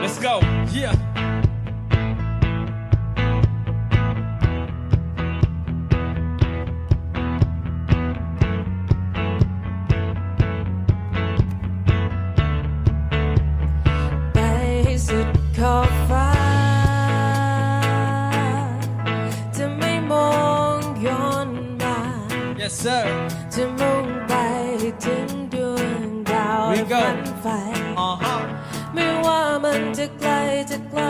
Let's go yeahไปสุดขอบฟ้าจะไม่มองย้อนมา Yes sir จะมุ่งไปถึงดวงดาว We go ฝันไฟไม่ว่ามันจะไกลจะไกล